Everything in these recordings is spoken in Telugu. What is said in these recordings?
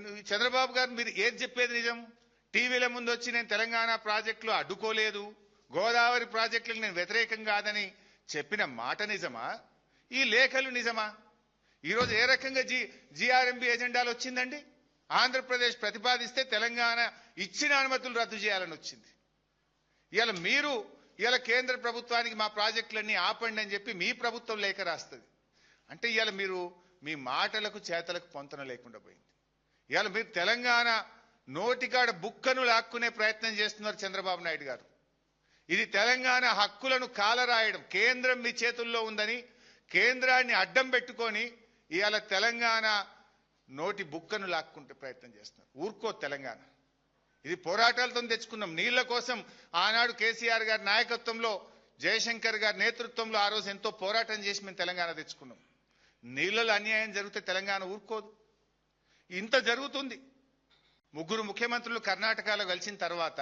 నేను చంద్రబాబు గారు మీరు ఏది చెప్పేది నిజం? టీవీల ముందు వచ్చి నేను తెలంగాణ ప్రాజెక్టులు అడ్డుకోలేదు, గోదావరి ప్రాజెక్టులకు నేను వ్యతిరేకం కాదని చెప్పిన మాట నిజమా? ఈ లేఖలు నిజమా? ఈరోజు ఏ రకంగా జిఆర్ఎంబి ఎజెండాలు వచ్చిందండి? ఆంధ్రప్రదేశ్ ప్రతిపాదిస్తే తెలంగాణ ఇచ్చిన అనుమతులు రద్దు చేయాలని వచ్చింది. ఇవాళ కేంద్ర ప్రభుత్వానికి మా ప్రాజెక్టులన్నీ ఆపండి అని చెప్పి మీ ప్రభుత్వం లేఖ రాస్తుంది. అంటే ఇవాళ మీరు మీ మాటలకు చేతలకు పొంతన లేకుండా పోయింది. ఇవాళ మీరు తెలంగాణ నోటికాడ బుక్కను లాక్కునే ప్రయత్నం చేస్తున్నారు చంద్రబాబు నాయుడు గారు. ఇది తెలంగాణ హక్కులను కాలరాయడం, కేంద్రం మీ చేతుల్లో ఉందని కేంద్రాన్ని అడ్డం పెట్టుకొని ఇవాళ తెలంగాణ నోటి బుక్కను లాక్కుంటే ప్రయత్నం చేస్తున్నారు. ఊరుకో తెలంగాణ. ఇది పోరాటాలతో తెచ్చుకున్నాం. నీళ్ల కోసం ఆనాడు కేసీఆర్ గారి నాయకత్వంలో, జయశంకర్ గారి నేతృత్వంలో ఆ రోజు ఎంతో పోరాటం చేసి మేము తెలంగాణ తెచ్చుకున్నాం. నీళ్లలో అన్యాయం జరిగితే తెలంగాణ ఊరుకోదు. ఇంత జరుగుతుంది. ముగ్గురు ముఖ్యమంత్రులు కర్ణాటకలో కలిసిన తర్వాత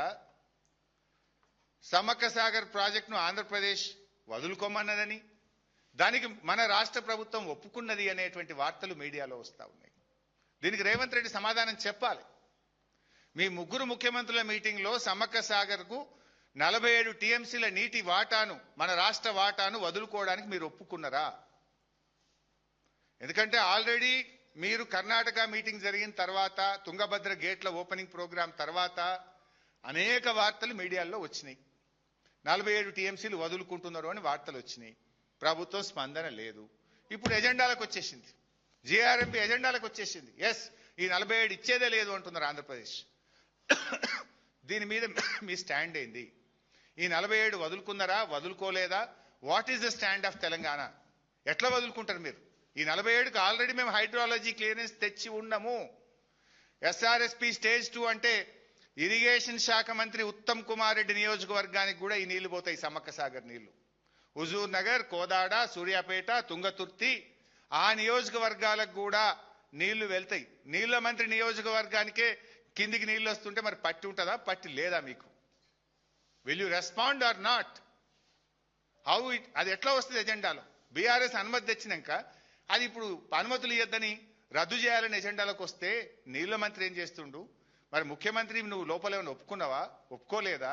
సమ్మక్క సాగర్ ప్రాజెక్టును ఆంధ్రప్రదేశ్ వదులుకోమన్నదని, దానికి మన రాష్ట్ర ప్రభుత్వం ఒప్పుకున్నది అనేటువంటి వార్తలు మీడియాలో వస్తూ ఉన్నాయి. దీనికి రేవంత్ రెడ్డి సమాధానం చెప్పాలి. మీ ముగ్గురు ముఖ్యమంత్రుల మీటింగ్లో సమ్మక్క సాగర్కు 47 టీఎంసీల నీటి వాటాను, మన రాష్ట్ర వాటాను వదులుకోవడానికి మీరు ఒప్పుకున్నారా? ఎందుకంటే ఆల్రెడీ మీరు కర్ణాటక మీటింగ్ జరిగిన తర్వాత, తుంగభద్ర గేట్ల ఓపెనింగ్ ప్రోగ్రాం తర్వాత అనేక వార్తలు మీడియాలో వచ్చినాయి. 47 టీఎంసీలు వదులుకుంటున్నారు అని వార్తలు వచ్చినాయి. ప్రభుత్వం స్పందన లేదు. ఇప్పుడు ఎజెండాలకు వచ్చేసింది, జిఆర్ఎంపీ ఎజెండాలకు వచ్చేసింది. ఎస్, ఈ 47 ఇచ్చేదే లేదు అంటున్నారు ఆంధ్రప్రదేశ్. దీని మీద మీ స్టాండ్ ఏంది? ఈ 47 వదులుకున్నారా, వదులుకోలేదా? What is the stand of Telangana? ఎట్లా వదులుకుంటారు మీరు? ఈ 47కు ఆల్రెడీ మేము హైడ్రాలజీ క్లియరెన్స్ తెచ్చి ఉన్నాము. ఎస్ఆర్ఎస్పీ స్టేజ్ 2 అంటే ఇరిగేషన్ శాఖ మంత్రి ఉత్తమ్ కుమార్ రెడ్డి నియోజకవర్గానికి కూడా ఈ నీళ్లు పోతాయి, సమ్మక్క సాగర్ నీళ్లు. హుజూర్ నగర్, కోదాడ, సూర్యాపేట, తుంగతుర్తి ఆ నియోజకవర్గాలకు కూడా నీళ్లు వెళ్తాయి. నీళ్ల మంత్రి నియోజకవర్గానికే కిందికి నీళ్లు వస్తుంటే మరి పట్టి ఉంటుందా, పట్టి లేదా మీకు? Will you respond or not? How it, అది ఎట్లా వస్తుంది ఎజెండాలో? బీఆర్ఎస్ అనుమతి తెచ్చినాక అది ఇప్పుడు అనుమతులు ఇవ్వద్దని రద్దు చేయాలని ఎజెండాలోకి వస్తే నీళ్ల మంత్రి ఏం చేస్తుండు? మరి ముఖ్యమంత్రి నువ్వు లోపల ఏమైనా ఒప్పుకున్నావా, ఒప్పుకోలేదా?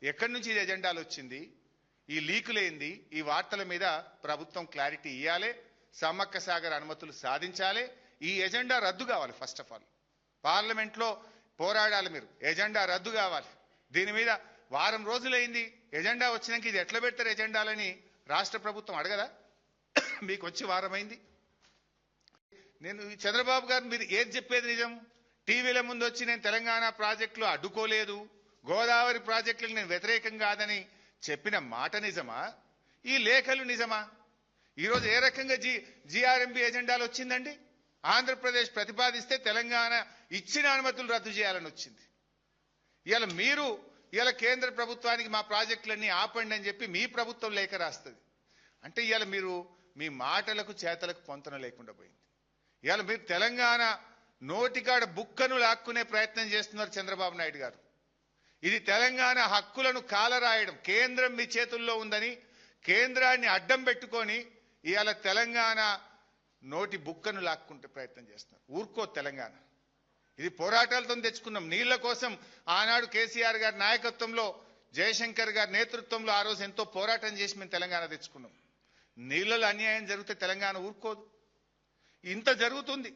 ఎక్కడి నుంచి ఇది ఎజెండాలు వచ్చింది? ఈ లీకులేంది? ఈ వార్తల మీద ప్రభుత్వం క్లారిటీ ఇవ్వాలి. సమ్మక్క సాగర్ అనుమతులు సాధించాలి. ఈ ఎజెండా రద్దు కావాలి. ఫస్ట్ ఆఫ్ ఆల్ పార్లమెంట్లో పోరాడాలి. మీరు ఎజెండా రద్దు కావాలి. దీని మీద వారం రోజులైంది. ఎజెండా వచ్చినాక ఇది ఎట్లా పెడతారు ఎజెండాలని రాష్ట్ర ప్రభుత్వం అడగదా? మీకు వచ్చి వారమైంది. నేను చంద్రబాబు గారు మీరు ఏది చెప్పేది నిజం? టీవీల ముందు వచ్చి నేను తెలంగాణ ప్రాజెక్టులు అడ్డుకోలేదు, గోదావరి ప్రాజెక్టులకు నేను వ్యతిరేకం కాదని చెప్పిన మాట నిజమా? ఈ లేఖలు నిజమా? ఈరోజు ఏ రకంగా జిఆర్ఎంబి ఎజెండాలు వచ్చిందండి? ఆంధ్రప్రదేశ్ ప్రతిపాదిస్తే తెలంగాణ ఇచ్చిన అనుమతులు రద్దు చేయాలని వచ్చింది. ఇవాళ కేంద్ర ప్రభుత్వానికి మా ప్రాజెక్టులన్నీ ఆపండి అని చెప్పి మీ ప్రభుత్వం లేఖ రాస్తుంది. అంటే ఇవాళ మీరు మీ మాటలకు చేతలకు పొంతన లేకుండా పోయింది. ఇవాళ మీరు తెలంగాణ నోటికాడ బుక్కను లాక్కునే ప్రయత్నం చేస్తున్నారు చంద్రబాబు నాయుడు గారు. ఇది తెలంగాణ హక్కులను కాలరాయడం, కేంద్రం మీ చేతుల్లో ఉందని కేంద్రాన్ని అడ్డం పెట్టుకొని ఇవాళ తెలంగాణ నోటి బుక్కను లాక్కుంటే ప్రయత్నం చేస్తున్నారు. ఊరుకో తెలంగాణ. ఇది పోరాటాలతో తెచ్చుకున్నాం. నీళ్ల కోసం ఆనాడు కేసీఆర్ గారి నాయకత్వంలో, జయశంకర్ గారి నేతృత్వంలో ఆ రోజు ఎంతో పోరాటం చేసి మేము తెలంగాణ తెచ్చుకున్నాం. నీళ్లలో అన్యాయం జరిగితే తెలంగాణ ఊరుకోదు. ఇంత జరుగుతుంది.